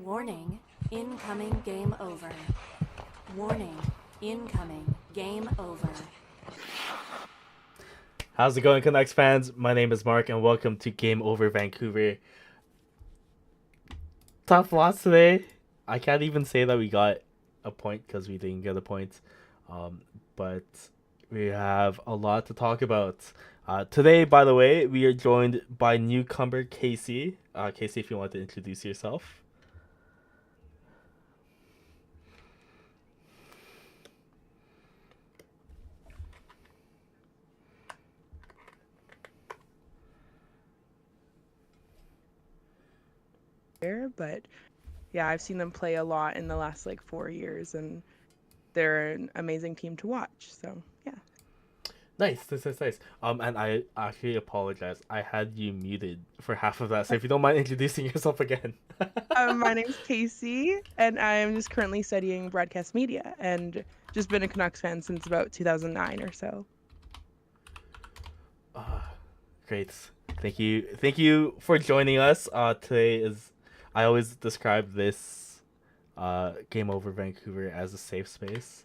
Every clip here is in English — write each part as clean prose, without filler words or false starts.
Warning, incoming game over. Warning, incoming game over. How's it going, Canucks fans? My name is Mark, and welcome to Game Over Vancouver. Tough loss today. I can't even say that we got a point because we didn't get a point. But we have a lot to talk about. Today, by the way, we are joined by newcomer Casey. Casey, if you want to introduce yourself. But yeah, I've seen them play a lot in the last 4 years, and they're an amazing team to watch. So yeah. Nice. And I actually apologize. I had you muted for half of that. So if you don't mind introducing yourself again. My name's Casey, and I'm just currently studying broadcast media, and just been a Canucks fan since about 2009 or so. Great. Thank you for joining us. Today is, I always describe this Game Over Vancouver as a safe space.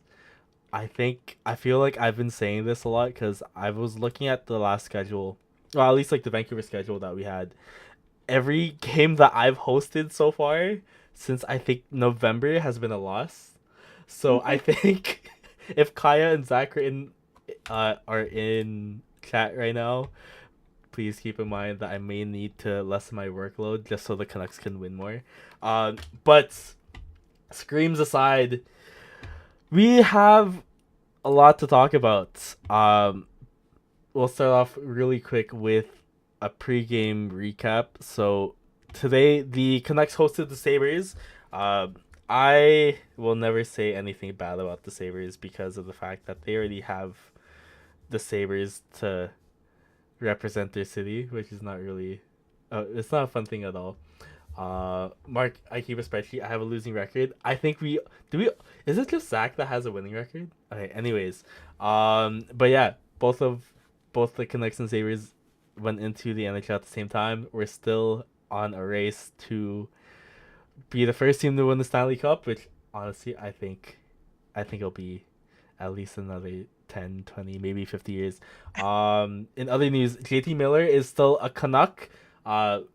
I feel like I've been saying this a lot because I was looking at the last schedule, well, at least the Vancouver schedule that we had. Every game that I've hosted so far since I think November has been a loss. So I think if Kaja and Zach are in chat right now, please keep in mind that I may need to lessen my workload just so the Canucks can win more. But screams aside, we have a lot to talk about. We'll start off really quick with a pregame recap. So today the Canucks hosted the Sabres. I will never say anything bad about the Sabres because of the fact that they already have the Sabres to represent their city, which is not really it's not a fun thing at all. Mark, I keep a spreadsheet. I have a losing record. I think we is it just Zach that has a winning record? Okay, anyways. But yeah, both the Canucks and Sabres went into the NHL at the same time. We're still on a race to be the first team to win the Stanley Cup, which honestly I think it'll be at least another 10, 20, maybe 50 years. In other news, JT Miller is still a Canuck,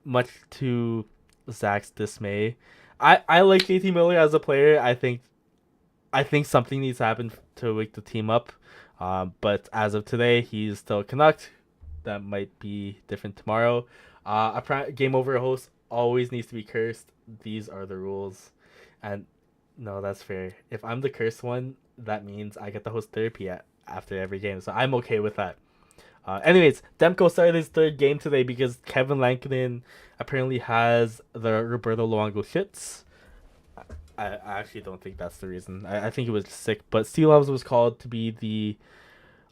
much to Zach's dismay. I like JT Miller as a player. I think something needs to happen to wake the team up. But as of today, he's still a Canuck. That might be different tomorrow. A game over host always needs to be cursed. These are the rules. And no, that's fair. If I'm the cursed one, that means I get to host therapy after every game. So I'm okay with that. Anyways, Demko started his third game today because Kevin Lankinen apparently has the Roberto Luongo shits. I actually don't think that's the reason. I think he was sick. But Steeloves was called to be the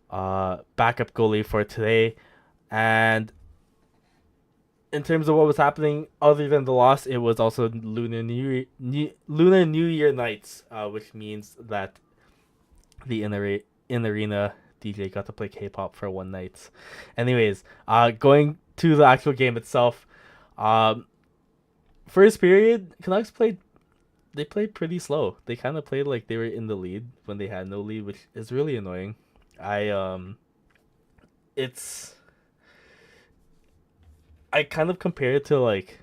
backup goalie for today. And in terms of what was happening, other than the loss, it was also Lunar New Year nights, which means that the in arena DJ got to play K-pop for one night. Anyways, going to the actual game itself, first period, Canucks played pretty slow. They kind of played like they were in the lead when they had no lead, which is really annoying. I kind of compare it to like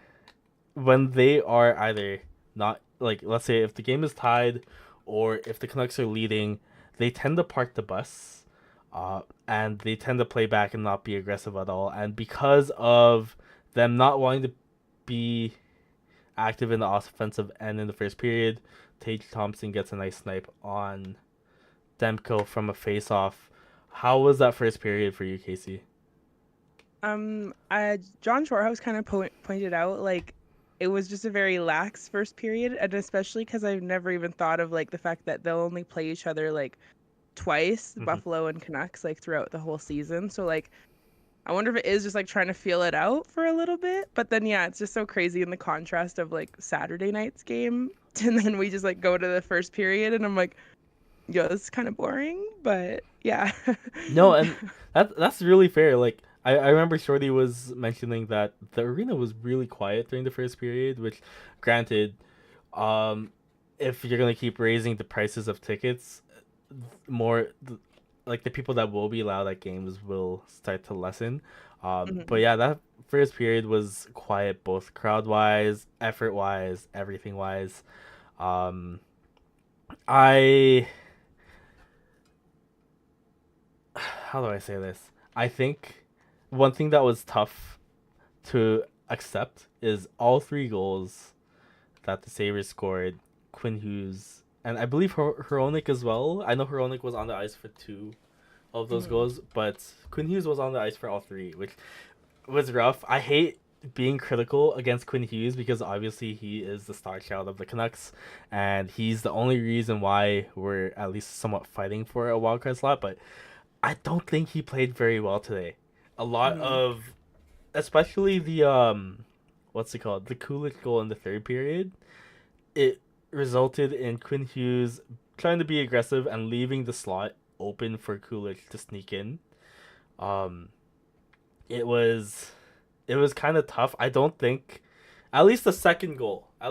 when they are either not, like, let's say if the game is tied or if the Canucks are leading, they tend to park the bus, and they tend to play back and not be aggressive at all. And because of them not wanting to be active in the offensive end in the first period, Tage Thompson gets a nice snipe on Demko from a face-off. How was that first period for you, Casey? John Shorthouse kind of pointed out it was just a very lax first period, and especially because I've never even thought of the fact that they'll only play each other twice, Mm-hmm. Buffalo and Canucks, throughout the whole season. So I wonder if it is just trying to feel it out for a little bit. But then yeah, it's just so crazy in the contrast of Saturday night's game, and then we just go to the first period, and I'm like, yo, this is kind of boring. But yeah. No, and that's really fair. Like I remember Shorty was mentioning that the arena was really quiet during the first period, which granted, If you're gonna keep raising the prices of tickets, more like the people that will be allowed at games will start to lessen. But Mhm. yeah, that first period was quiet, both crowd wise, effort wise, everything wise. Um, I how do I say this? I think one thing that was tough to accept is all three goals that the Sabres scored. Quinn Hughes and I believe Hronik as well. I know Hronik was on the ice for two of those Mhm. goals, but Quinn Hughes was on the ice for all three, which was rough. I hate being critical against Quinn Hughes because obviously he is the star child of the Canucks, and he's the only reason why we're at least somewhat fighting for a wildcard slot. But I don't think he played very well today. A lot Mhm. of, especially the what's it called, the Kulich goal in the third period, it resulted in Quinn Hughes trying to be aggressive and leaving the slot open for Kulich to sneak in. Um, it was it was kind of tough. I don't think, at least the second goal, I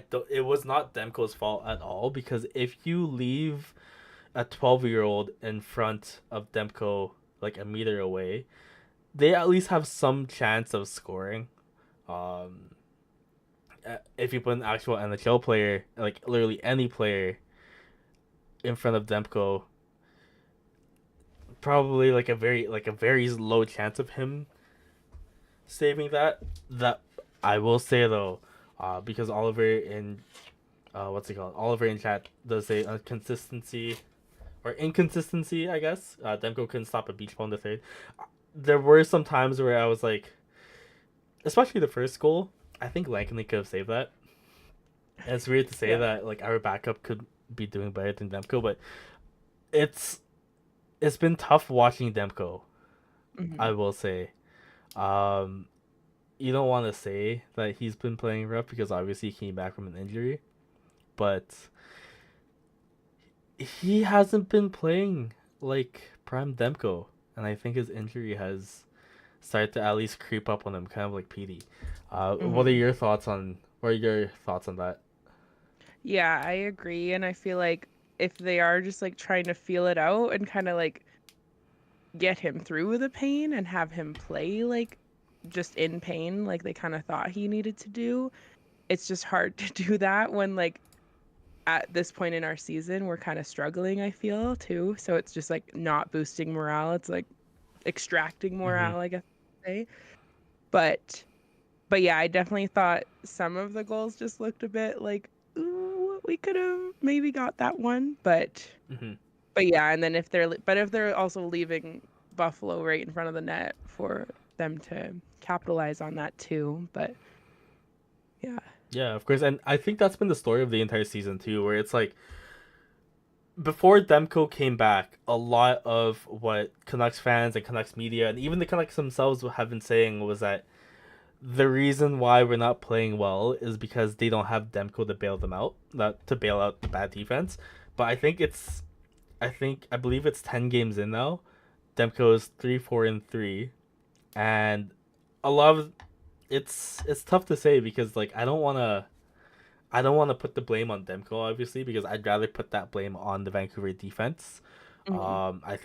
don't. It was not Demko's fault at all because if you leave a 12-year-old in front of Demko like a meter away, they at least have some chance of scoring. Um, if you put an actual NHL player, like literally any player, in front of Demko, probably like a very low chance of him saving that. That I will say though, because Oliver in what's it called? Oliver in chat does say consistency or inconsistency, I guess. Demko couldn't stop a beach ball in the third. There were some times where I was like, especially the first goal, I think Lankinen could have saved that. And it's weird to say Yeah. that like our backup could be doing better than Demko, but it's it's been tough watching Demko. I Mhm. will say. Um, you don't want to say that he's been playing rough because obviously he came back from an injury, but he hasn't been playing like prime Demko, and I think his injury has started to at least creep up on him, kind of like PD. Mhm. What are your thoughts on that? Yeah, I agree, and I feel like if they are just like trying to feel it out and kind of like get him through the pain and have him play like just in pain like they kind of thought he needed to do, it's just hard to do that when like at this point in our season we're kind of struggling, I feel too. So it's just like not boosting morale. It's like extracting Mm-hmm. morale, I guess I'd say. But but yeah, I definitely thought some of the goals just looked a bit like, ooh, we could have maybe got that one. Mm-hmm. But yeah, and then if they're also leaving Buffalo right in front of the net for them to capitalize on that too. But yeah. Yeah, of course, and I think that's been the story of the entire season too, where it's like before Demko came back, a lot of what Canucks fans and Canucks media and even the Canucks themselves have been saying was that the reason why we're not playing well is because they don't have Demko to bail them out, not to bail out the bad defense. But I believe it's 10 games in now. Demko is 3-4-3, and a lot of it's tough to say because like I don't want to put the blame on Demko obviously because I'd rather put that blame on the Vancouver defense. Mhm. I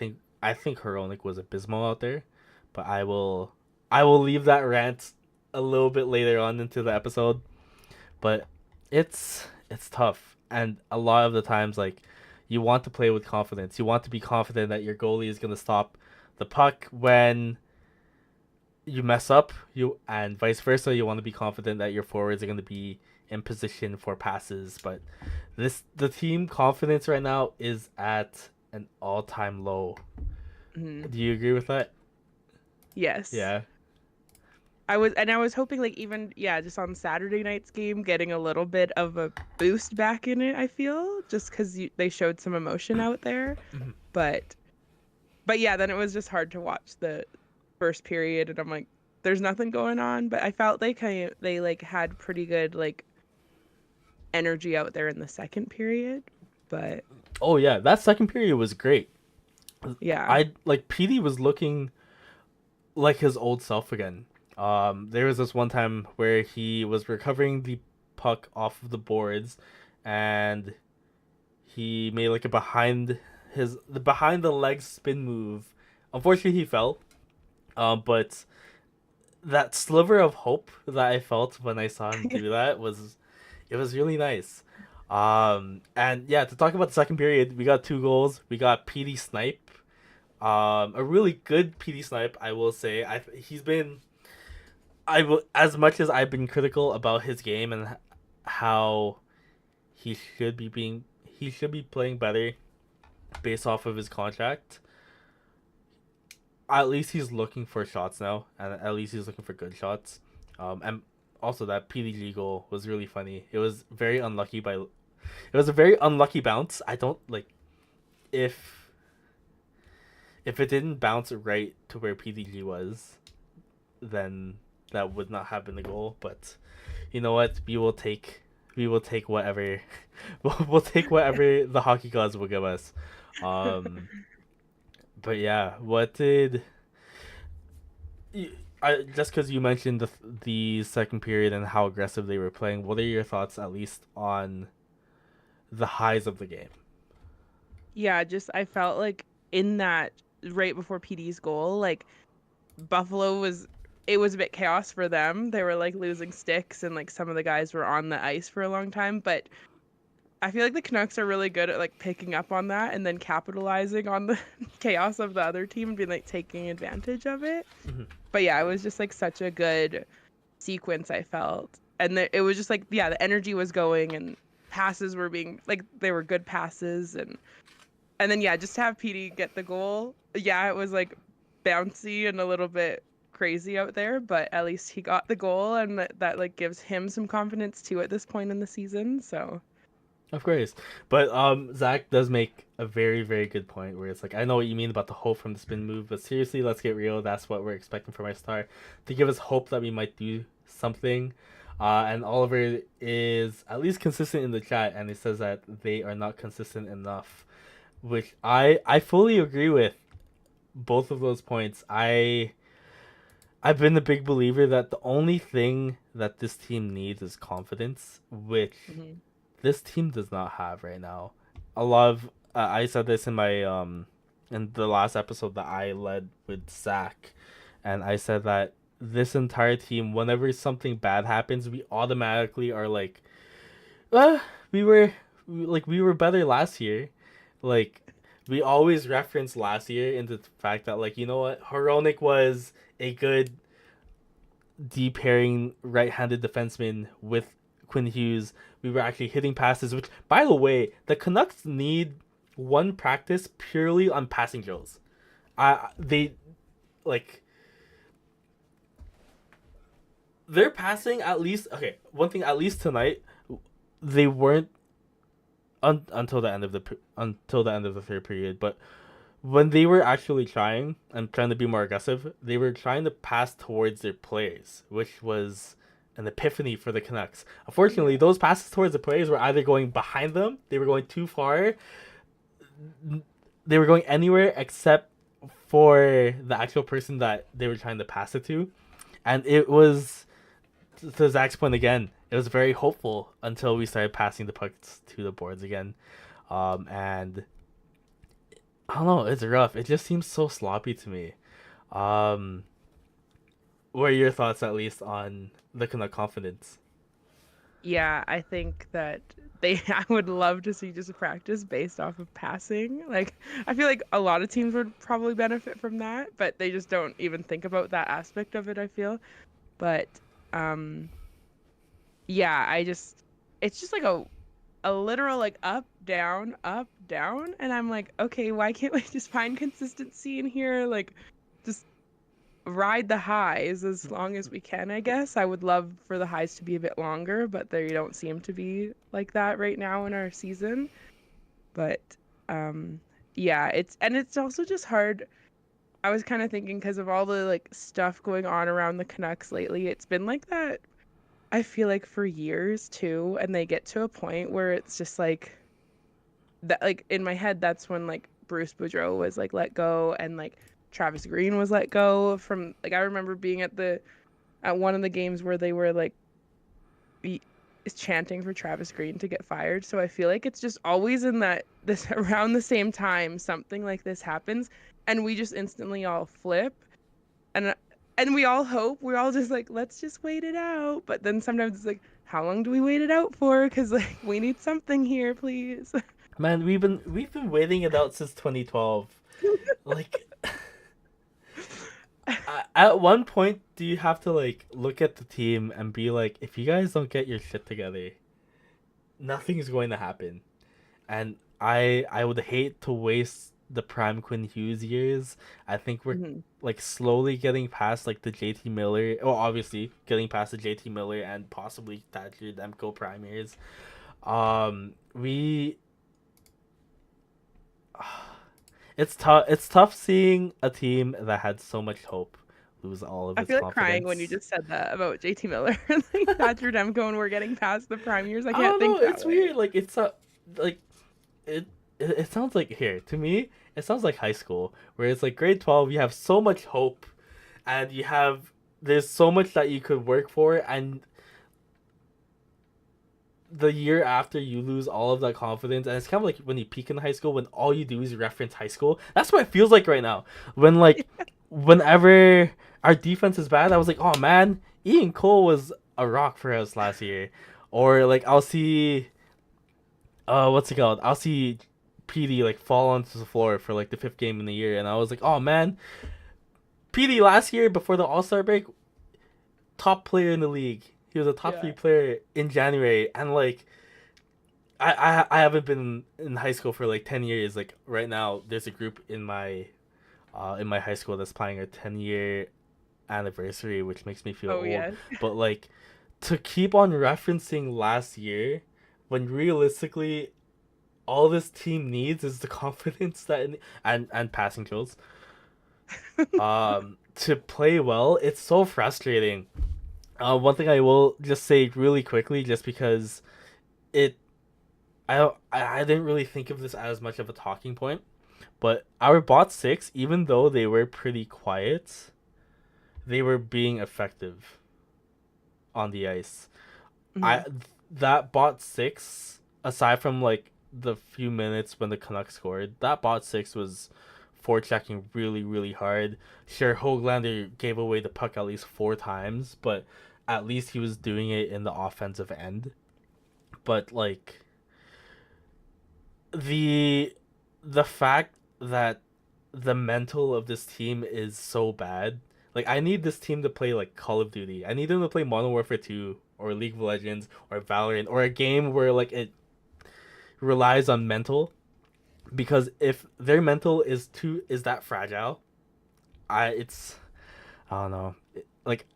think Hronik was abysmal out there, but I will leave that rant a little bit later on into the episode. But it's tough, and a lot of the times like you want to play with confidence. You want to be confident that your goalie is gonna stop the puck when you mess up. You and vice versa. You want to be confident that your forwards are gonna be in position for passes. But the team confidence right now is at an all time low. Mhm. Do you agree with that? Yes. Yeah. I was hoping like even yeah, just on Saturday night's game getting a little bit of a boost back in it, I feel, just cuz they showed some emotion out there. Mhm. But but yeah, then it was just hard to watch the first period and I'm like there's nothing going on, but I felt they like had pretty good like energy out there in the second period. But Oh yeah, that second period was great. yeah. I like PD was looking like his old self again. There was this one time where he was recovering puck off of the boards, and he made like a behind the leg spin move. Unfortunately, he fell. But that sliver of hope that I felt when I saw him do that was really nice. And yeah, to talk about the second period, we got 2 goals. We got PD Snipe, a really good PD Snipe, I will say. He's been as much as I've been critical about his game and how he should be playing better based off of his contract. At least he's looking for shots now, and at least he's looking for good shots. And also that PDG goal was really funny. It was a very unlucky bounce. I don't like if it didn't bounce right to where PDG was, then that would not have been the goal. But you know what? We will take whatever we'll take whatever the hockey gods will give us. But yeah, what did just because you mentioned the second period and how aggressive they were playing, what are your thoughts at least on the highs of the game? Yeah, just I felt like in that right before PD's goal, like Buffalo it was a bit chaos for them. They were like losing sticks and like some of the guys were on the ice for a long time, but I feel like the Canucks are really good at like picking up on that and then capitalizing on the chaos of the other team and being like taking advantage of it. Mm-hmm. But yeah, it was just like such a good sequence, I felt. And it was just like, yeah, the energy was going and passes were being like they were good passes and then yeah, just to have PD get the goal. Yeah, it was like bouncy and a little bit crazy out there, but at least he got the goal and that like gives him some confidence too at this point in the season. So Of course. But Zach does make a very, very good point where it's like, I know what you mean about the hope from the spin move, but seriously, let's get real. That's what we're expecting from our star, to give us hope that we might do something. And Oliver is at least consistent in the chat, and he says that they are not consistent enough, which I fully agree with both of those points. I've been a big believer that the only thing that this team needs is confidence, which this team does not have right now. A lot of I said this in my in the last episode that I led with Zach, and I said that this entire team, whenever something bad happens, we automatically are like, we were better last year. Like, we always reference last year into the fact that, like, you know what, Hronek was a good deep pairing right-handed defenseman with Quinn Hughes. We were actually hitting passes, which, by the way, the Canucks need one practice purely on passing drills. They like they're passing at least. Okay, one thing at least tonight, they weren't until the end of the third period, but when they were actually trying to be more aggressive, they were trying to pass towards their players, which was an epiphany for the Canucks. Unfortunately, those passes towards the players were either going behind them, they were going too far, they were going anywhere except for the actual person that they were trying to pass it to. And it was, to Zach's point again, it was very hopeful until we started passing the pucks to the boards again. And I don't know, it's rough. It just seems so sloppy to me. What are your thoughts, at least, on the Canuck confidence? yeah, I think that I would love to see just a practice based off of passing. Like, I feel like a lot of teams would probably benefit from that, but they just don't even think about that aspect of it, I feel. But, yeah, it's just like a literal, like, up, down, and I'm like, okay, why can't we just find consistency in here? Like, just ride the highs as long as we can, I guess. I would love for the highs to be a bit longer, but they don't seem to be like that right now in our season. But yeah, it's also just hard. I was kind of thinking because of all the like stuff going on around the Canucks lately, it's been like that I feel like for years too, and they get to a point where it's just like that, like in my head that's when like Bruce Boudreau was like let go and like Travis Green was let go from, like, I remember being at one of the games where they were like is chanting for Travis Green to get fired. So I feel like it's just always in this around the same time something like this happens, and we just instantly all flip, and we all hope, we're all just like, let's just wait it out. But then sometimes it's like, how long do we wait it out for? Because like we need something here, please. Man, we've been waiting it out since 2012. Like, at one point, do you have to like look at the team and be like, if you guys don't get your shit together, nothing's going to happen. And I would hate to waste the prime Quinn Hughes years. I think we're like slowly getting past like the JT Miller, well, obviously getting past the JT Miller and possibly Thatcher Demko prime years. We It's tough. It's tough seeing a team that had so much hope lose all of I its feel like confidence. crying when you just said that about JT Miller. Like Thatcher Demko, and we're getting past the prime years. I can't think know. that It's way. weird. Like it's like it sounds like here to me. It sounds like high school where it's like grade 12. You have so much hope, and there's so much that you could work for, and the year after you lose all of that confidence, and it's kind of like when you peak in high school when all you do is reference high school. That's what it feels like right now. When like whenever our defense is bad, I was like, oh man, Ian Cole was a rock for us last year. Or like I'll see what's it called? I'll see PD like fall onto the floor for like the 5th game in the year, and I was like, oh man, PD last year before the All-Star break, top player in the league. He was a top 3 player in January, and like I haven't been in high school for like 10 years. Like right now, there's a group in my high school that's planning a 10-year anniversary, which makes me feel old. Yes. But like to keep on referencing last year, when realistically all this team needs is the confidence and passing tools to play well. It's so frustrating. One thing I will just say really quickly, just because I didn't really think of this as much of a talking point, but our bot 6, even though they were pretty quiet, they were being effective on the ice. That bot 6, aside from like the few minutes when the Canucks scored, that bot 6 was forechecking really, really hard. Sure, Höglander gave away the puck at least 4 times, but at least he was doing it in the offensive end. But like the fact that the mental of this team is so bad. Like I need this team to play like Call of Duty. I need them to play Modern Warfare 2 or League of Legends or Valorant or a game where like it relies on mental. Because if their mental is that fragile, I don't know. Like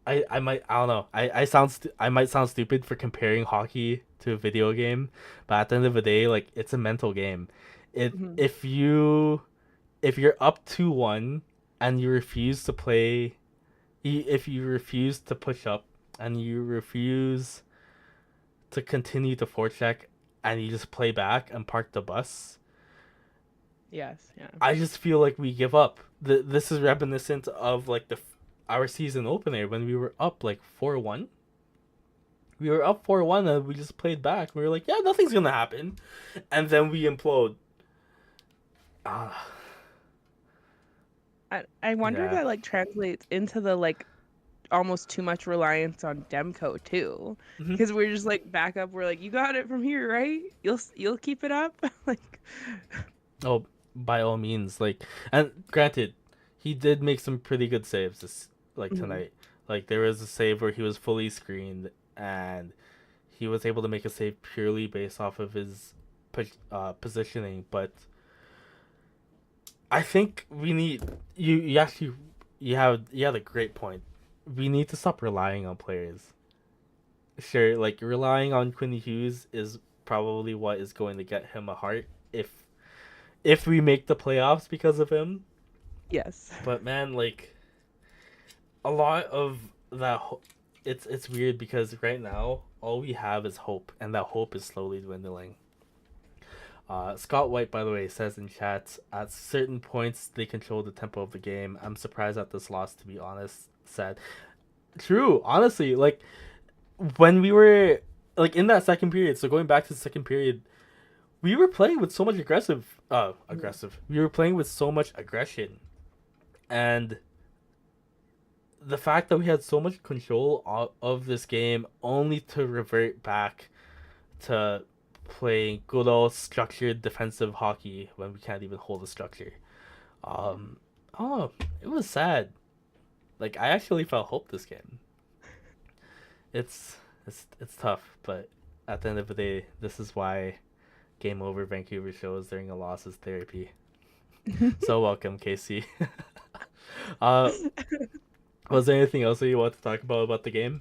I might, I don't know. I might sound stupid for comparing hockey to a video game, but at the end of the day, like it's a mental game. If you're up 2-1 and you refuse to play, if you refuse to push up and you refuse to continue to forecheck and you just play back and park the bus. Yes, yeah. I just feel like we give up. This is reminiscent of like our season opener when we were up like 4-1. We were up 4-1 and we just played back. We were like, yeah, nothing's gonna happen, and then we implode. I wonder if that like translates into the like almost too much reliance on Demko too, because we're just like back up. We're like, you got it from here, right? You'll keep it up. Like, oh, by all means. Like, and granted, he did make some pretty good saves this tonight. Like there was a save where he was fully screened and he was able to make a save purely based off of his positioning. But I think we need you had a great point. We need to stop relying on players. Sure, like relying on Quinn Hughes is probably what is going to get him a heart if we make the playoffs because of him. Yes. But man, like a lot of that it's weird because right now all we have is hope, and that hope is slowly dwindling. Scott White, by the way, says in chat, at certain points they control the tempo of the game. I'm surprised at this loss, to be honest. Said true, honestly. Like when we were like in that second period, so going back to the second period, we were playing with so much aggressive. We were playing with so much aggression, and the fact that we had so much control of this game, only to revert back to playing good old structured defensive hockey when we can't even hold a structure. Um, oh, it was sad. Like I actually felt hope this game. It's tough, but at the end of the day, this is why Game Over Vancouver shows during a loss is therapy. So welcome, Casey. uh, was there anything else that you want to talk about the game?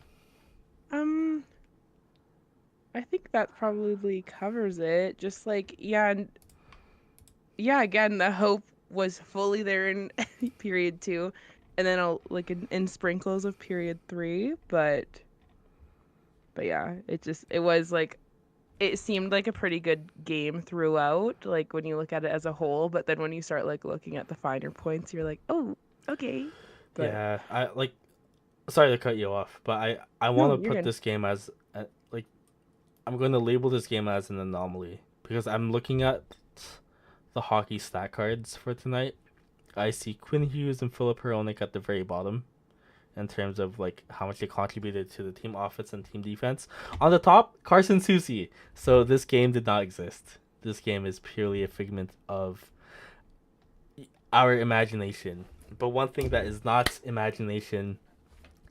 Um, I think that probably covers it. Just like, yeah, and yeah, again, the hope was fully there in period 2, and then like in sprinkles of period 3, but yeah, it was like it seemed like a pretty good game throughout, like when you look at it as a whole, but then when you start like looking at the finer points, you're like, "Oh, okay." But Yeah, I like. Sorry to cut you off, but I want no, to you're put good. this game as like I'm going to label this game as an anomaly because I'm looking at the hockey stat cards for tonight. I see Quinn Hughes and Philip Hronik at the very bottom in terms of like how much they contributed to the team offense and team defense. On the top, Carson Soucy. So this game did not exist. This game is purely a figment of our imagination. But one thing that is not imagination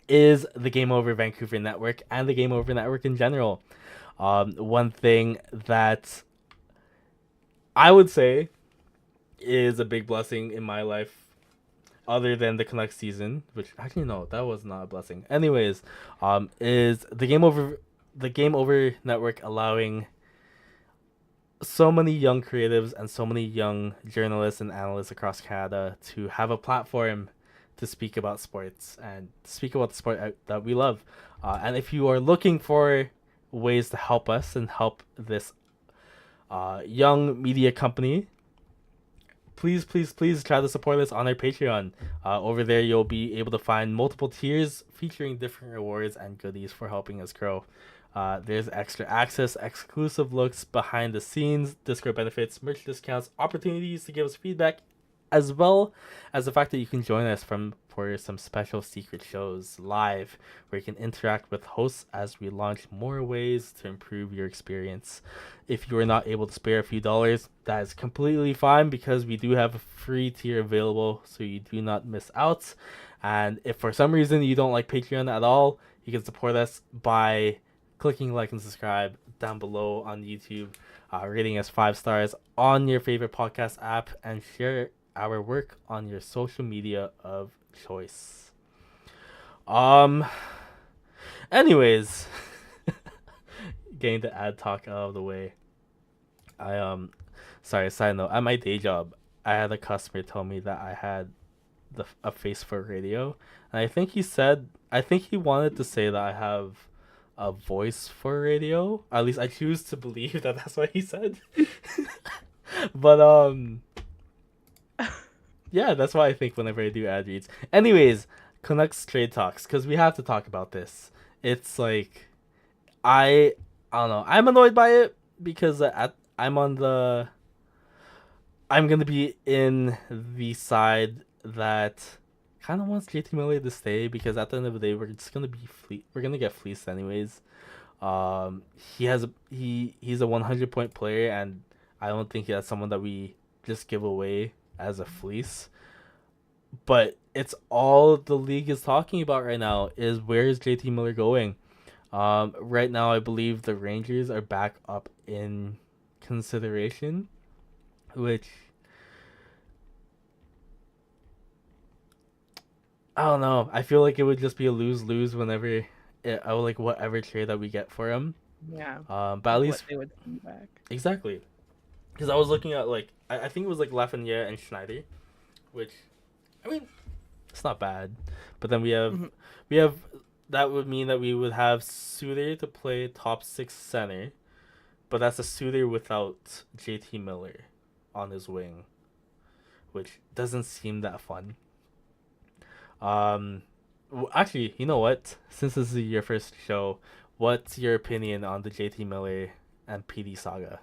is the Game Over Vancouver network and the Game Over network in general. One thing that I would say is a big blessing in my life, other than the Canucks season, which actually no, that was not a blessing. Anyways, is the Game Over network allowing so many young creatives and so many young journalists and analysts across Canada to have a platform to speak about sports and speak about the sport that we love. And if you are looking for ways to help us and help this young media company, please try to support us on our Patreon. Over there, you'll be able to find multiple tiers featuring different rewards and goodies for helping us grow. There's extra access, exclusive looks behind the scenes, Discord benefits, merch discounts, opportunities to give us feedback, as well as the fact that you can join us for some special secret shows live where you can interact with hosts as we launch more ways to improve your experience. If you are not able to spare a few dollars, that is completely fine because we do have a free tier available so you do not miss out. And if for some reason you don't like Patreon at all, you can support us by clicking like and subscribe down below on YouTube, rating us 5 stars on your favorite podcast app, and share our work on your social media of choice. Anyways, getting the ad talk out of the way. Sorry, side note, at my day job, I had a customer tell me that I had a face for radio, and I think he wanted to say that I have a voice for radio. At least I choose to believe that that's what he said. But yeah, that's what I think whenever I do ad reads. Anyways, Canucks trade talks, because we have to talk about this. It's like I don't know. I'm annoyed by it because I'm gonna be in the side that kind of wants JT Miller to stay, because at the end of the day we're just gonna we're gonna get fleeced anyways. He's a 100 point player, and I don't think that's someone that we just give away as a fleece. But it's all the league is talking about right now is where is JT Miller going. Right now I believe the Rangers are back up in consideration, which I don't know. I feel like it would just be a lose-lose whenever like whatever trade that we get for him. Yeah, But at like what least they would send back. exactly, because I was looking at like I think it was like Lafreniere and Schneider, which I mean it's not bad. But then Mhm. we have that would mean that we would have Suter to play top 6 center, but that's a Suter without JT Miller on his wing, which doesn't seem that fun. Actually, you know what? Since this is your first show, What's your opinion on the JT Miller and PD saga?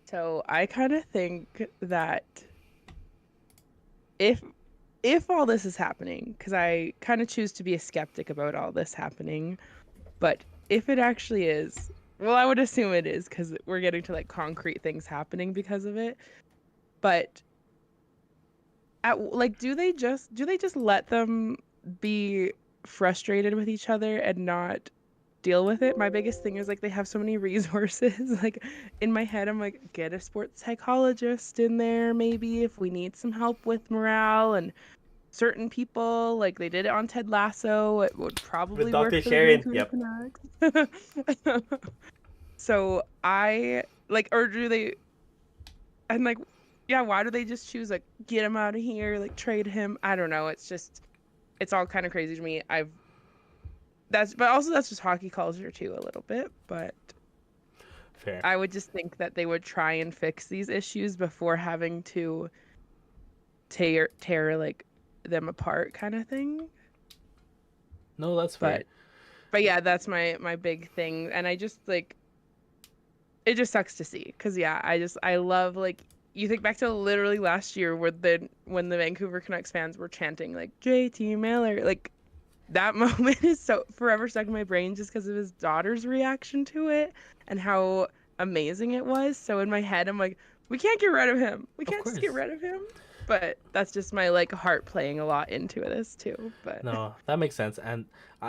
So I kind of think that if all this is happening, because I kind of choose to be a skeptic about all this happening, but if it actually is, well, I would assume it is because we're getting to like concrete things happening because of it. But like, do they just let them be frustrated with each other and not deal with it? My biggest thing is like they have so many resources. Like in my head, I'm like, get a sports psychologist in there maybe if we need some help with morale and certain people. Like they did it on Ted Lasso. It would With probably work Dr. for the Sharon, Vancouver yep. Canucks. So I like, or do they? And like, yeah, why do they just choose like get him out of here, like trade him? I don't know. It's just, it's all kind of crazy to me. But also that's just hockey culture too, a little bit. But Fair. I would just think that they would try and fix these issues before having to tear like them apart, kind of thing. No, that's fair. But yeah, that's my big thing, and I just like, it just sucks to see because yeah, I love, like, you think back to literally last year where when the Vancouver Canucks fans were chanting like JT Miller, like that moment is so forever stuck in my brain just because of his daughter's reaction to it and how amazing it was. So in my head, I'm like, we can't get rid of him. We Of can't just course. get rid of him. But that's just my like heart playing a lot into this too. But No, that makes sense. And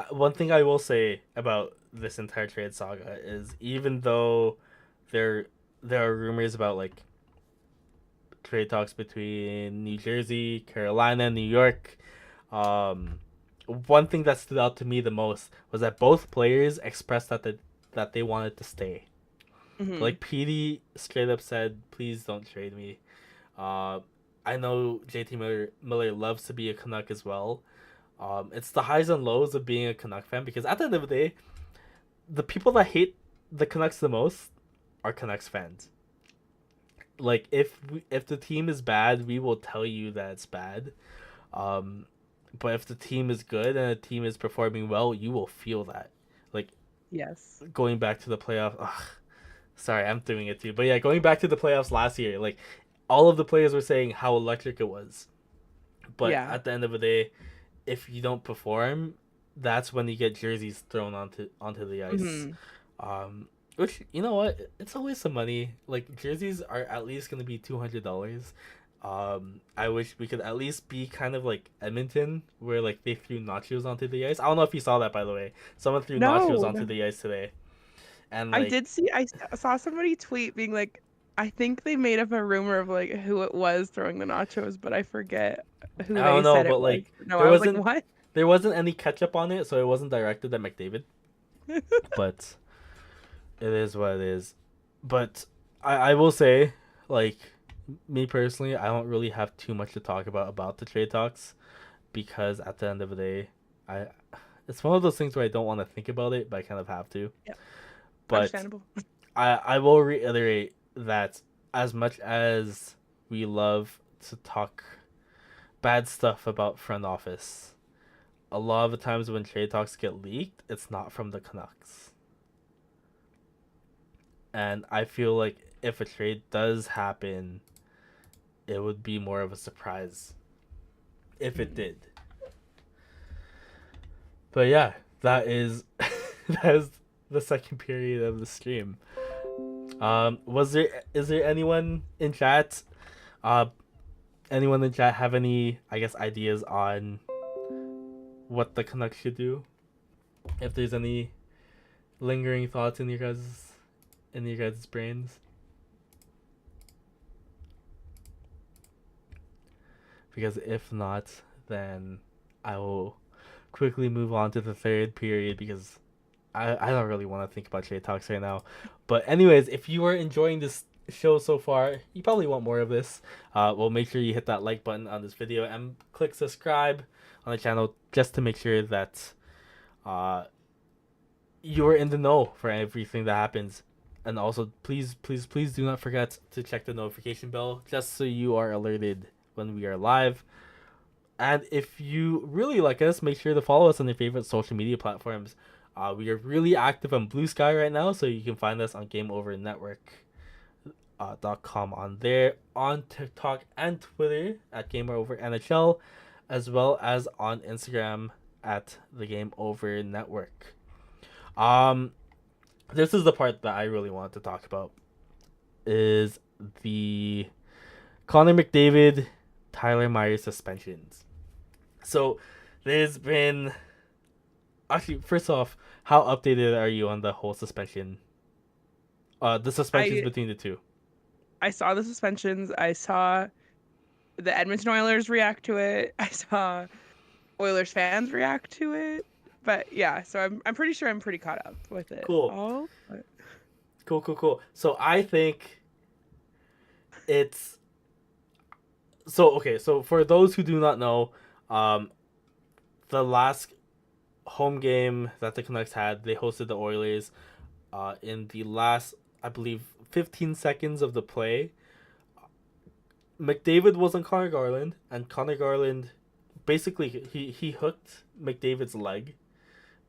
one thing I will say about this entire trade saga is even though there there are rumors about like trade talks between New Jersey, Carolina, New York, um, one thing that stood out to me the most was that both players expressed that they wanted to stay. mhm. Like PD straight up said, "Please don't trade me." Uh, I know Miller loves to be a Canuck as well. It's the highs and lows of being a Canuck fan because at the end of the day, the people that hate the Canucks the most are Canucks fans. Like if the team is bad, we will tell you that it's bad. Um, but if the team is good and the team is performing well, you will feel that. Like Yes. going back to the playoff. Ugh, sorry, I'm doing it too. But yeah, going back to the playoffs last year, like all of the players were saying how electric it was. But Yeah. at the end of the day, if you don't perform, that's when you get jerseys thrown onto the ice. Mhm. Which you know what, it's a waste of money. Like jerseys are at least gonna be $200. I wish we could at least be kind of like Edmonton, where like they threw nachos onto the ice. I don't know if you saw that by the way. Someone threw nachos No, onto the ice today, and I like did see. Saw somebody tweet being like, I think they made up a rumor of like who it was throwing the nachos, but I forget who I they don't know, said it but was. like No, there I was like, wasn't what? there wasn't any ketchup on it, so it wasn't directed at McDavid. But it is what it is. But I will say, like, me personally, I don't really have too much to talk about the trade talks because at the end of the day, I it's one of those things where I don't want to think about it, but I kind of have to. Yep, But understandable. I will reiterate that as much as we love to talk bad stuff about front office, a lot of the times when trade talks get leaked, it's not from the Canucks. And I feel like if a trade does happen, it would be more of a surprise if it did. But yeah, that is that is the second period of the stream. Is there anyone in chat? Uh, anyone in chat have any I guess ideas on what the Canucks should do? If there's any lingering thoughts in your guys' brains. Because if not, then I will quickly move on to the third period because I don't really want to think about trade talks right now. But anyways, if you are enjoying this show so far, you probably want more of this. Well, make sure you hit that like button on this video and click subscribe on the channel just to make sure that you're in the know for everything that happens. And also, please do not forget to check the notification bell just so you are alerted when we are live. And if you really like us, make sure to follow us on your favorite social media platforms. We are really active on Blue Sky right now, so you can find us on Game Over Network. .com on there, on TikTok and Twitter at Game Over NHL, as well as on Instagram at the Game Over Network. This is the part that I really want to talk about, is the Connor McDavid, Tyler Myers suspensions. So there's been, actually, first off, how updated are you on the whole suspension? The suspensions between the two. I saw the suspensions. I saw the Edmonton Oilers react to it. I saw Oilers fans react to it. But yeah, so I'm pretty sure I'm pretty caught up with it. Cool. Cool. So I think it's so for those who do not know, the last home game that the Canucks had, they hosted the Oilers. In the last, I believe, 15 seconds of the play, McDavid was on Connor Garland, and Connor Garland basically he hooked McDavid's leg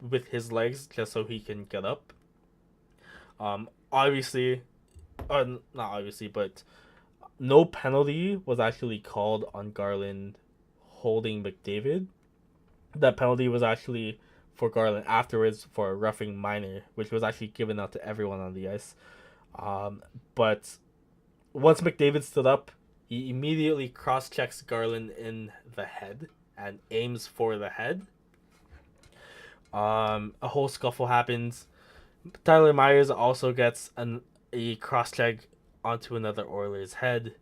with his legs just so he can get up. Obviously, not obviously, but no penalty was actually called on Garland holding McDavid. That penalty was actually for Garland afterwards for a roughing minor, which was actually given out to everyone on the ice. But once McDavid stood up, he immediately cross-checks Garland in the head and aims for the head. A whole scuffle happens. Tyler Myers also gets a cross-check onto another Oilers head,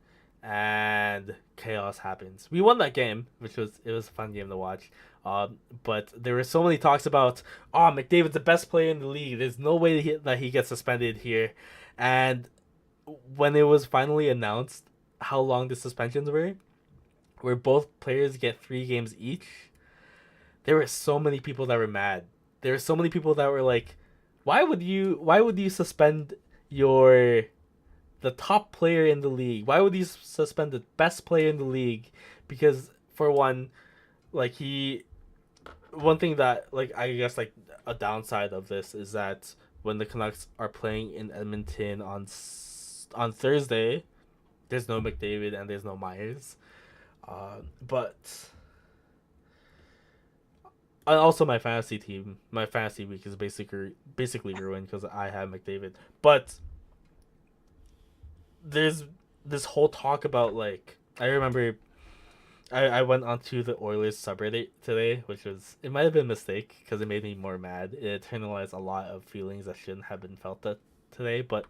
and chaos happens. We won that game, it was a fun game to watch. But there were so many talks about, McDavid's the best player in the league. There's no way that he gets suspended here. And when it was finally announced how long the suspensions were, where both players get 3 games each, there were so many people that were mad. There were so many people that were like, why would you suspend the top player in the league? Why would you suspend the best player in the league? Because for one, one thing that, I guess, a downside of this is that when the Canucks are playing in Edmonton on Thursday, there's no McDavid and there's no Myers. But also my fantasy week is basically ruined because I have McDavid. But there's this whole talk about, I remember I went onto the Oilers subreddit today, it might have been a mistake because it made me more mad. It internalized a lot of feelings that shouldn't have been felt today, but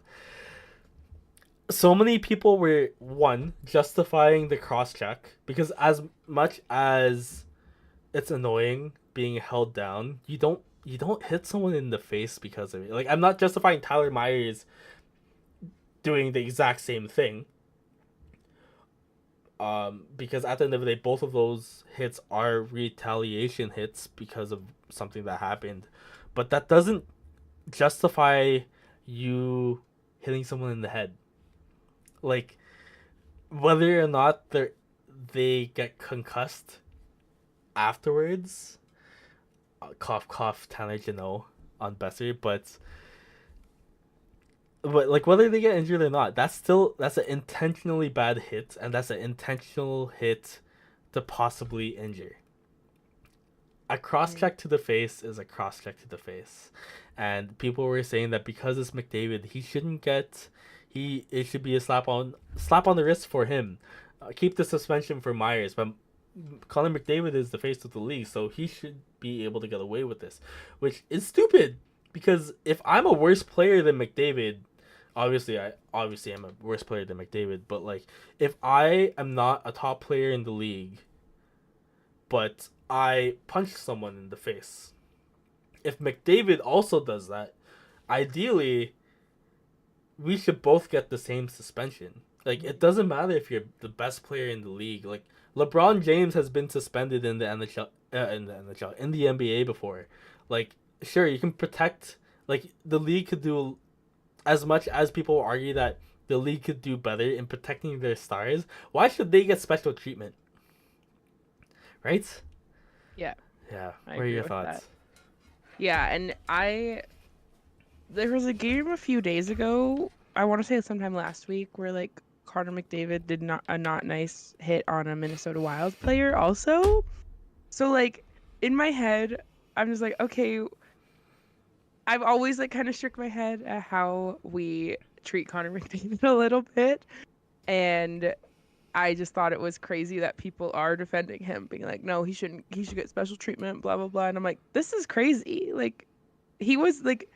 so many people were, one, justifying the cross-check, because as much as it's annoying being held down, you don't hit someone in the face because of it. I'm not justifying Tyler Myers doing the exact same thing, because at the end of the day, both of those hits are retaliation hits because of something that happened, but that doesn't justify you hitting someone in the head. Whether or not they get concussed afterwards, cough cough, Tanner Janot on Besser, but whether they get injured or not, that's an intentionally bad hit, and that's an intentional hit to possibly injure. A cross-check to the face is a cross-check to the face, and people were saying that because it's McDavid, he shouldn't get. It should be a slap on the wrist for him. Keep the suspension for Myers, but Connor McDavid is the face of the league, so he should be able to get away with this, which is stupid. Because if I'm a worse player than McDavid, obviously I'm a worse player than McDavid, but if I am not a top player in the league, but I punch someone in the face, if McDavid also does that, ideally we should both get the same suspension. It doesn't matter if you're the best player in the league. LeBron James has been suspended in the NHL, in the NBA before. Sure, you can protect. The league could do, as much as people argue that the league could do better in protecting their stars. Why should they get special treatment? right? Yeah, Yeah. I What are agree your with that. thoughts? Yeah, and there was a game a few days ago, I want to say sometime last week, where like Connor McDavid did not a not nice hit on a Minnesota Wild player also. So like in my head, I'm just like, okay, I've always like kind of shook my head at how we treat Connor McDavid a little bit. And I just thought it was crazy that people are defending him, being like, no, he should get special treatment, blah, blah, blah. And I'm like, this is crazy. Like, he was like,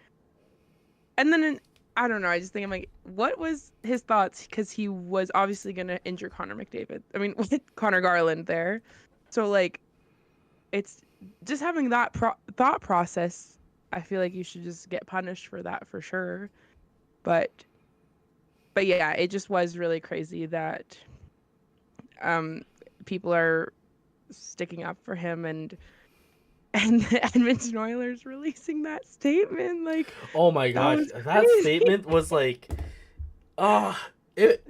and then I don't know, I just think I'm like, what was his thoughts? Because he was obviously going to injure Connor McDavid. I mean, with Connor Garland there. So, like, it's just having that thought process. I feel like you should just get punished for that for sure. But yeah, it just was really crazy that um people are sticking up for him, and the Edmonton Oilers releasing that statement, like, Oh my that gosh, was that crazy. statement was like, it.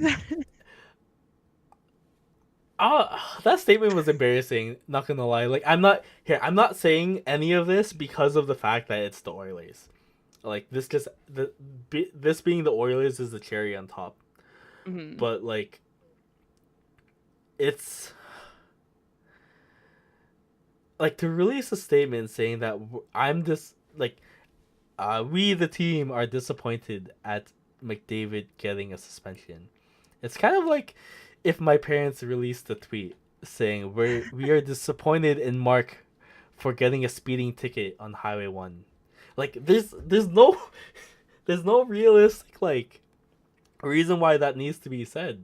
That statement was embarrassing. Not gonna lie. Like, I'm not saying any of this because of the fact that it's the Oilers. Like, this being the Oilers is the cherry on top. Mhm. But like, it's like to release a statement saying that I'm this like, we the team are disappointed at McDavid getting a suspension. It's kind of like if my parents released a tweet saying we are disappointed in Mark for getting a speeding ticket on Highway 1. Like, there's no there's no realistic like reason why that needs to be said.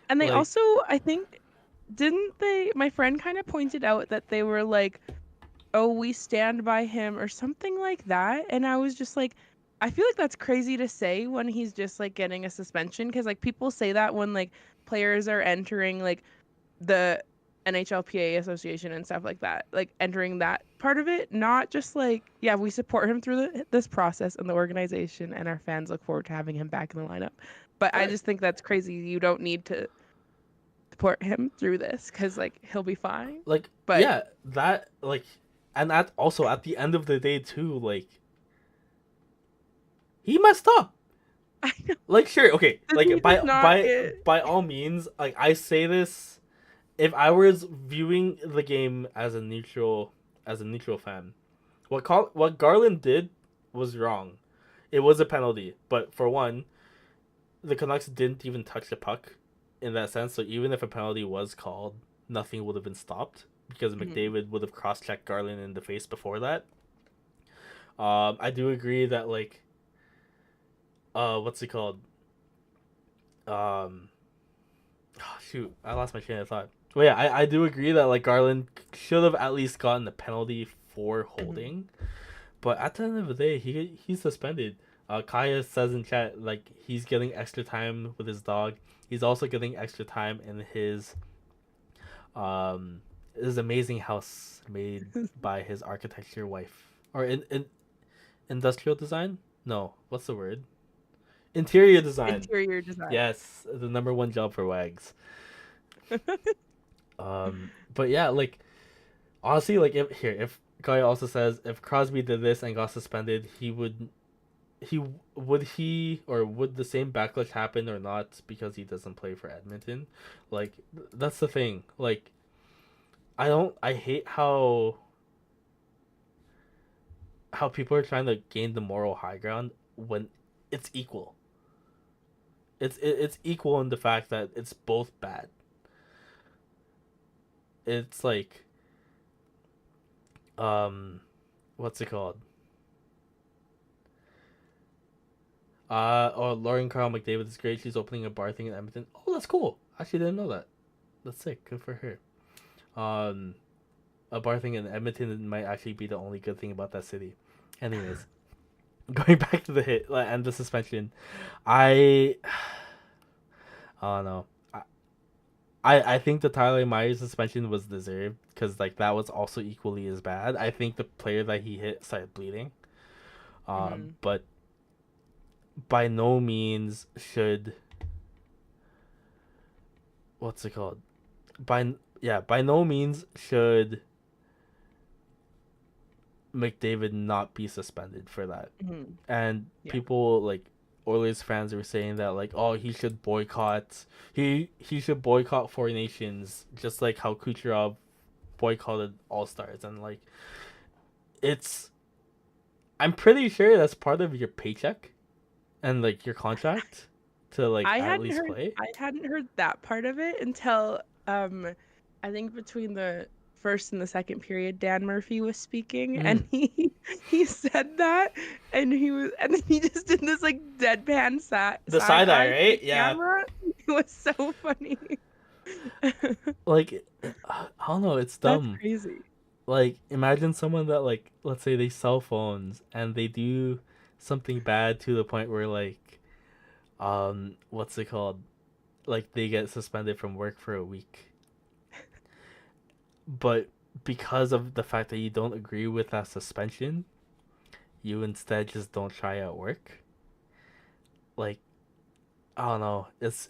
And they Like, also, I think, didn't they, my friend kind of pointed out that they were like, oh, we stand by him or something like that. And I was just like, I feel like that's crazy to say when he's just like getting a suspension, because like people say that when like players are entering like the NHLPA association and stuff like that, like entering that part of it, not just like, yeah, we support him through this process and the organization, and our fans look forward to having him back in the lineup. But I right. just think that's crazy. You don't need to support him through this because like he'll be fine. Like, But yeah, that like, and at also at the end of the day too, like, he messed up. I know, Like, sure, okay, does he like just not get? by all means, like, I say this, if I was viewing the game as a neutral fan, what Garland did was wrong. It was a penalty, but for one, the Canucks didn't even touch the puck in that sense. So even if a penalty was called, nothing would have been stopped because Mhm. McDavid would have cross-checked Garland in the face before that. I do agree that like, what's it called? Um, shoot, I lost my train of thought. Well, yeah, I do agree that like Garland should have at least gotten the penalty for Mhm. holding, but at the end of the day, he's suspended. Kaja says in chat like he's getting extra time with his dog. He's also getting extra time in his amazing house made by his architecture wife or in industrial design. No, what's the word? Interior design. Interior design. Yes, the number one job for wags. But yeah, like, honestly, like, if Guy also says if Crosby did this and got suspended, he would the same backlash happen or not because he doesn't play for Edmonton? Like, that's the thing. Like, I hate how people are trying to gain the moral high ground when it's equal. It's equal in the fact that it's both bad. It's like, um what's it called? Lauren Carl McDavid is great. She's opening a bar thing in Edmonton. Oh, that's cool. Actually, didn't know that. That's sick. Good for her. Um, a bar thing in Edmonton might actually be the only good thing about that city. Anyways, going back to the hit and the suspension, I, I don't know. I think the Tyler Myers suspension was deserved because like that was also equally as bad. I think the player that he hit started bleeding. Mhm. But by no means should what's it called? By yeah, by no means should McDavid not be suspended for that. Mm-hmm. And Yeah. people like Oilers fans were saying that like, oh, he should boycott. He should boycott Four Nations, just like how Kucherov boycotted All Stars, and like, it's. I'm pretty sure that's part of your paycheck, and like your contract, to like at least play. I hadn't heard that part of it until I think between the first and the second period Dan Murphy was speaking and he said that and then he just did this like deadpan The side eye, to right? the Yeah. camera. It was so funny. Like, I don't know, it's dumb. That's crazy. Like, imagine someone that like, let's say they sell phones and they do something bad to the point where like, what's it called? Like they get suspended from work for a week. But because of the fact that you don't agree with that suspension, you instead just don't try at work. Like, I don't know. It's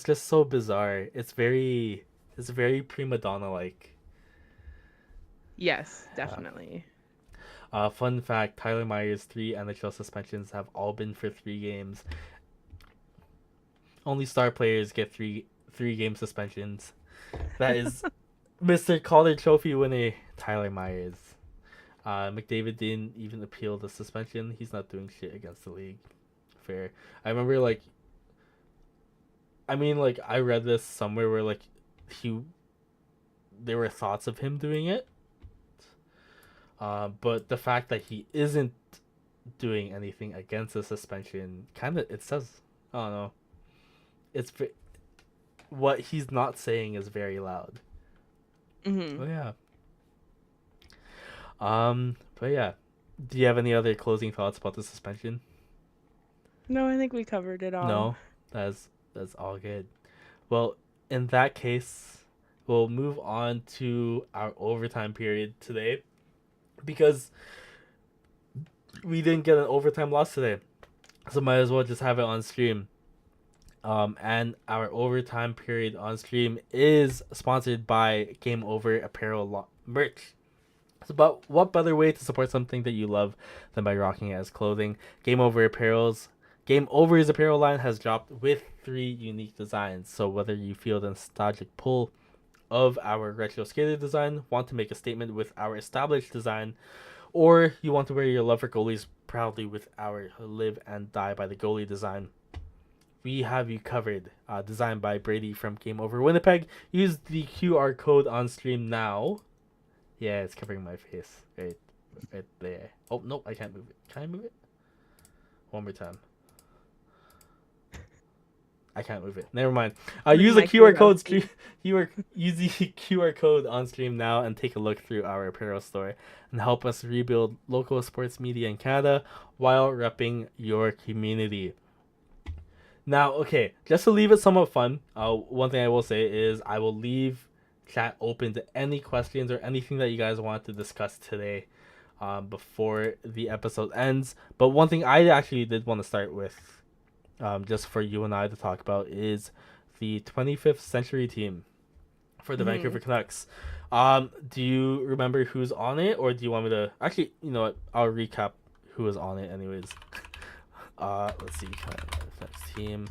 just so bizarre. It's very prima donna like. Yes, definitely. Fun fact: Tyler Myers' 3 NHL suspensions have all been for 3 games. Only star players get three game suspensions. That is Mr. Calder Trophy winner Tyler Myers. McDavid didn't even appeal the suspension. He's not doing shit against the league. Fair. I remember like. I mean, like I read this somewhere where like there were thoughts of him doing it. But the fact that he isn't doing anything against the suspension, kind of, it says, I don't know. It's what he's not saying is very loud. Mm-hmm. Oh yeah. But yeah, do you have any other closing thoughts about the suspension? No, I think we covered it all. No, that's all good. Well, in that case, we'll move on to our overtime period today, because we didn't get an overtime loss today, so might as well just have it on stream. And our overtime period on stream is sponsored by Game Over Apparel merch. So, but what better way to support something that you love than by rocking it as clothing? Game Over's apparel line has dropped with 3 unique designs. So whether you feel the nostalgic pull of our retro skater design, want to make a statement with our established design, or you want to wear your love for goalies proudly with our live and die by the goalie design, we have you covered. Designed by Brady from Game Over Winnipeg. Use the QR code on stream now. Yeah, it's covering my face. Right there. Oh, no, I can't move it. Can I move it? One more time. I can't move it. Never mind. Use the QR code. Use the QR code on stream now and take a look through our apparel store and help us rebuild local sports media in Canada while repping your community. Now, okay, just to leave it somewhat fun, one thing I will say is I will leave chat open to any questions or anything that you guys want to discuss today before the episode ends. But one thing I actually did want to start with, just for you and I to talk about, is the 25th century team for the Vancouver Canucks. Do you remember who's on it, or do you want me to... Actually, you know what? I'll recap who was on it anyways. Let's see. Next team.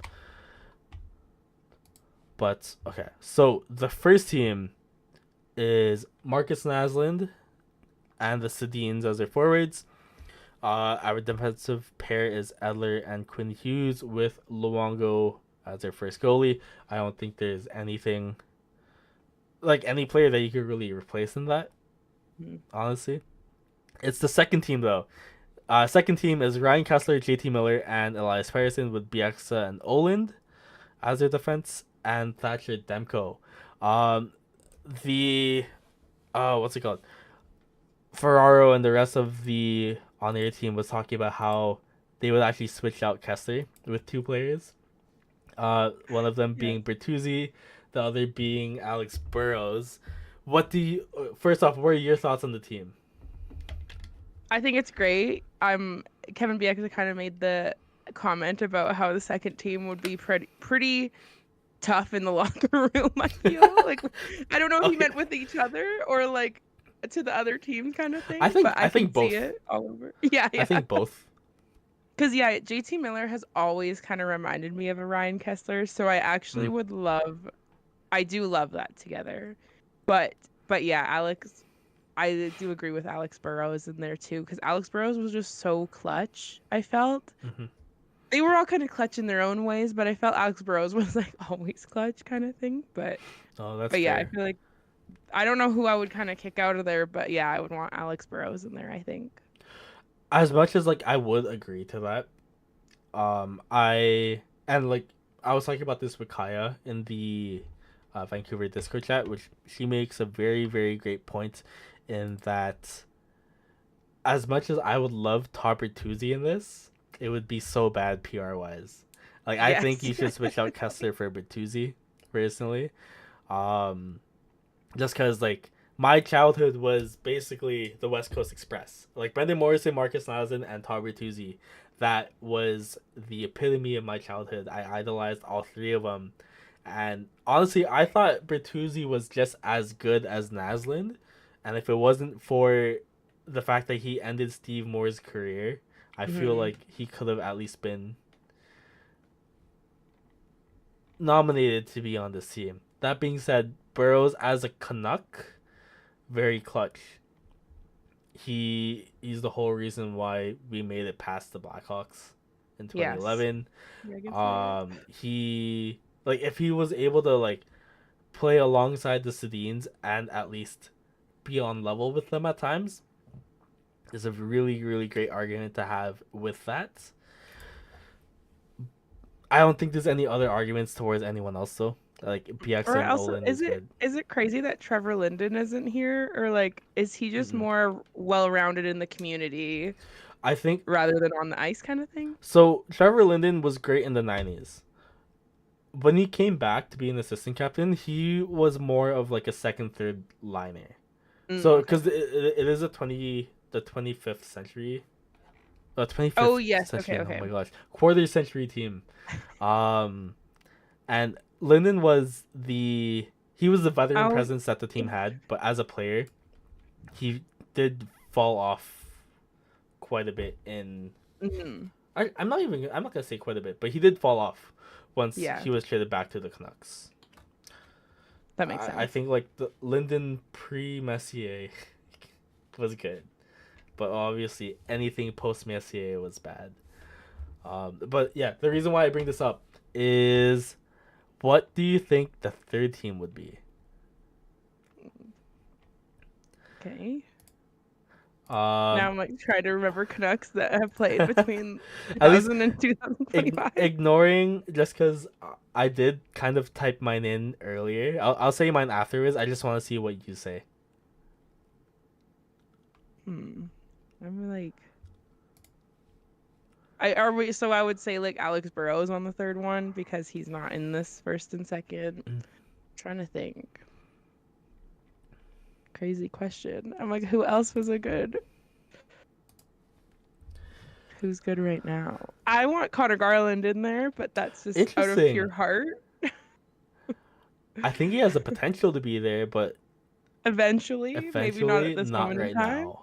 But, okay. So, the first team is Marcus Naslund and the Sedins as their forwards. Our defensive pair is Edler and Quinn Hughes with Luongo as their first goalie. I don't think there's anything, like any player that you could really replace in that, honestly. It's the second team, though. Second team is Ryan Kessler, JT Miller, and Elias Pettersson with Bieksa and Oland as their defense, and Thatcher Demko. What's it called? Ferraro and the rest of the on-air team was talking about how they would actually switch out Kessler with 2 players. One of them being Bertuzzi, the other being Alex Burrows. First off, what are your thoughts on the team? I think it's great. Kevin Bieksa kind of made the comment about how the second team would be pretty tough in the locker room. I feel like I don't know if Oh, he meant with each other or like to the other team kind of I thing, think but I I can think see both. it all over. Yeah, I yeah. think both. Because yeah, JT Miller has always kind of reminded me of a Ryan Kessler, so I actually Mm. would love, I do love that together. But yeah, Alex, I do agree with Alex Burrows in there too, because Alex Burrows was just so clutch. I felt Hmm. they were all kind of clutch in their own ways, but I felt Alex Burrows was like always clutch kind of thing. Oh, that's But yeah, I fair. feel like I don't know who I would kind of kick out of there, but yeah, I would want Alex Burrows in there, I think. As much as like I would agree to that, I and like I was talking about this with Kaya in the Vancouver Discord chat, which she makes a very great point in that as much as I would love Todd Bertuzzi in this, it would be so bad PR wise. Like I think Yes. you should switch out Kessler for Bertuzzi personally. Um, just because like my childhood was basically the West Coast Express. Like Brendan Morrison, Marcus Nazen, and Todd Bertuzzi. That was the epitome of my childhood. I idolized all three of them. And honestly, I thought Bertuzzi was just as good as Naslund. And if it wasn't for the fact that he ended Steve Moore's career, I feel Hmm. like he could have at least been nominated to be on this team. That being said, Burrows as a Canuck, very clutch. He's the whole reason why we made it past the Blackhawks in Yes. 2011. Yeah, I can see it. He like if he was able to like play alongside the Sedins and at least be on level with them at times, is a really great argument to have with that. I don't think there's any other arguments towards anyone else though. Like BX Or and also, Olin is good. is it crazy that Trevor Linden isn't here, or like is he just Mm-mm. more well-rounded in the community I think rather than on the ice kind of thing? so. Trevor Linden was great in the '90s. When he came back to be an assistant captain, he was more of like a second, third liner. So, Okay. because it is the 25th century, Oh 25th yes. Okay. century. Oh Okay. my gosh, quarter century team. Um, and Linden was he was the veteran Oh. presence that the team had, but as a player, he did fall off quite a bit in. Mhm. I'm not gonna say quite a bit, but he did fall off once Yeah, he was traded back to the Canucks. that makes I sense. think like the Linden pre Messier was good, but obviously anything post Messier was bad. But yeah, the reason why I bring this up is, what do you think the third team would be? Okay. Now Um, I'm like trying to remember Canucks that have played between at least 2000 and 2025. ignoring just because I did kind of type mine in earlier. I'll say mine afterwards. I just want to see what you say. I'm like I are we so I would say like Alex Burrows on the third one because he's not in this first and second. Trying to think. Crazy question. I'm like, who else was a good? Who's good right now? I want Connor Garland in there, but that's just out of pure Interesting. heart. I think he has the potential to be there, but Eventually, maybe not at eventually this not moment in right time.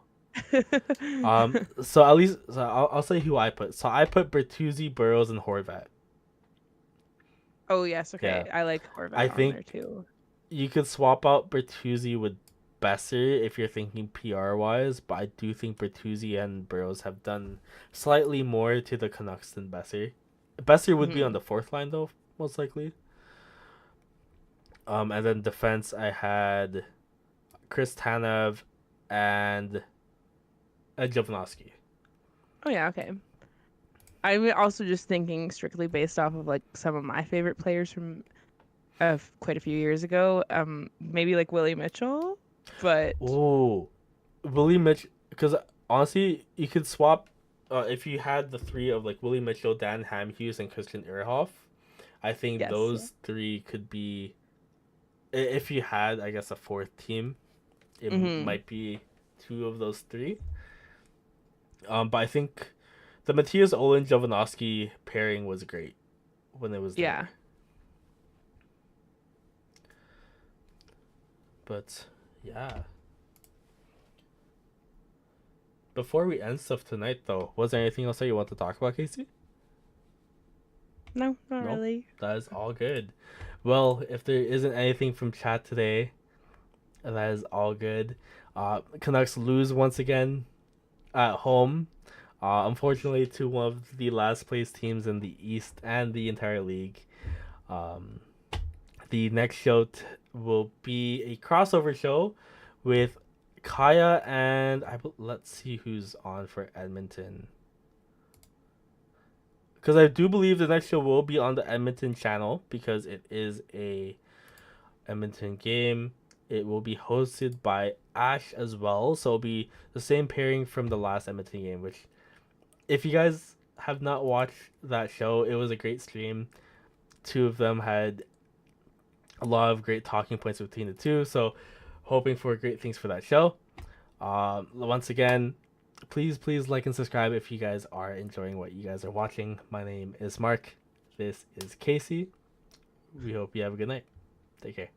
now. So at least I'll say who I put. So I put Bertuzzi, Burrows, and Horvat. Oh yes, Yeah, okay. I like I Horvat on there think too. you could swap out Bertuzzi with Besser if you're thinking PR wise, but I do think Bertuzzi and Burrows have done slightly more to the Canucks than Besser. Besser would be on Hmm. the fourth line though, most likely. And then defense, I had Chris Tanev and Jovanovski. Oh yeah, okay. I'm also just thinking strictly based off of like some of my favorite players from quite a few years ago. Maybe like Willie Mitchell, but Ooh, Willie Mitch. Because honestly, you could swap. If you had the three of like Willie Mitchell, Dan Hamhuis, and Christian Ehrhoff, I think yes. those three could be. If you had, I guess, a fourth team, it Hmm. might be two of those three. But I think the Matthias Olin Jovanovski pairing was great when it was Yeah. there. But yeah. Before we end stuff tonight, though, was there anything else that you want to talk about, Casey? No, not No? really. That is all good. Well, if there isn't anything from chat today, that is all good. Canucks lose once again at home. Unfortunately, to one of the last place teams in the East and the entire league. The next show will be a crossover show with Kaja and let's see who's on for Edmonton. Because I do believe the next show will be on the Edmonton channel because it is a Edmonton game. It will be hosted by Ash as well, so it'll be the same pairing from the last Edmonton game. Which, if you guys have not watched that show, it was a great stream. Two of them had a lot of great talking points between the two, so hoping for great things for that show. Once again, please like and subscribe if you guys are enjoying what you guys are watching. My name is Mark. This is Casey. We hope you have a good night. Take care.